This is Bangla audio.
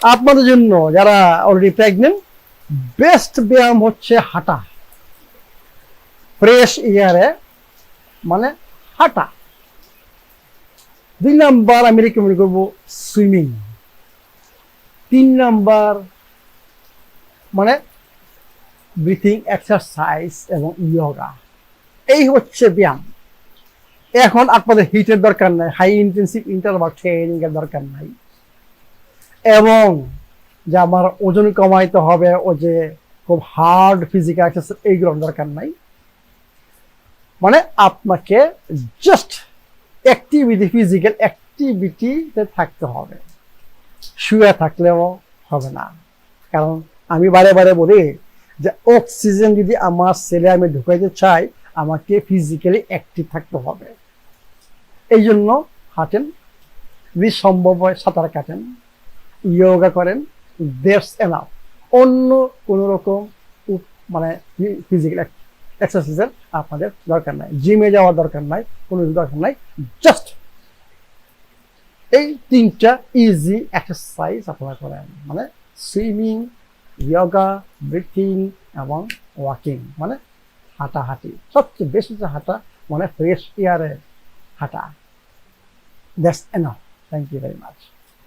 আপনাদের জন্য যারা অলরেডি প্রেগনেন্ট, বেস্ট ব্যায়াম হচ্ছে হাঁটা। ফ্রেশ এয়ারে মানে হাঁটা। 2 নাম্বার আমি রেকমেন্ড করবো সুইমিং। 3 নাম্বার মানে ব্রিথিং এক্সারসাইজ এবং ইয়োগা। এই হচ্ছে ব্যায়াম। এখন আপনাদের হিটের দরকার নাই, হাই ইন্টেন্সিভ ইন্টারভাল ট্রেনিং এর দরকার নাই, এবং যে আমার ওজন কমাইতে হবে ও যে খুব হার্ড ফিজিক্যাল এক্সারসাইজ এইগুলোর দরকার নাই। মানে আপনাকে জাস্ট অ্যাক্টিভিটি, ফিজিক্যাল অ্যাক্টিভিটিতে থাকতে হবে। শুয়ে থাকলেও হবে না, কারণ আমি বারে বারে বলি যে অক্সিজেন যদি আমার সেলে আমি ঢুকাইতে চাই, আমাকে ফিজিক্যালি অ্যাক্টিভ থাকতে হবে। এই জন্য হাঁটেন, যদি সম্ভব হয় সাঁতার কাটেন, ইয়োগা করেন, দ্যাটস এনাফ। অন্য কোনো রকম মানে ফিজিক্যাল এক্সারসাইজের আপনাদের দরকার নাই, জিমে যাওয়ার দরকার নাই, কোনো দরকার নাই। জাস্ট এই 3টা ইজি এক্সারসাইজ আপনারা করেন, মানে সুইমিং, ইয়োগা, ব্রিথিং এবং ওয়াকিং, মানে হাঁটাহাঁটি। সবচেয়ে বেশি হচ্ছে হাঁটা, মানে ফ্রেশ এয়ারে হাঁটা। That's enough. Thank you very much.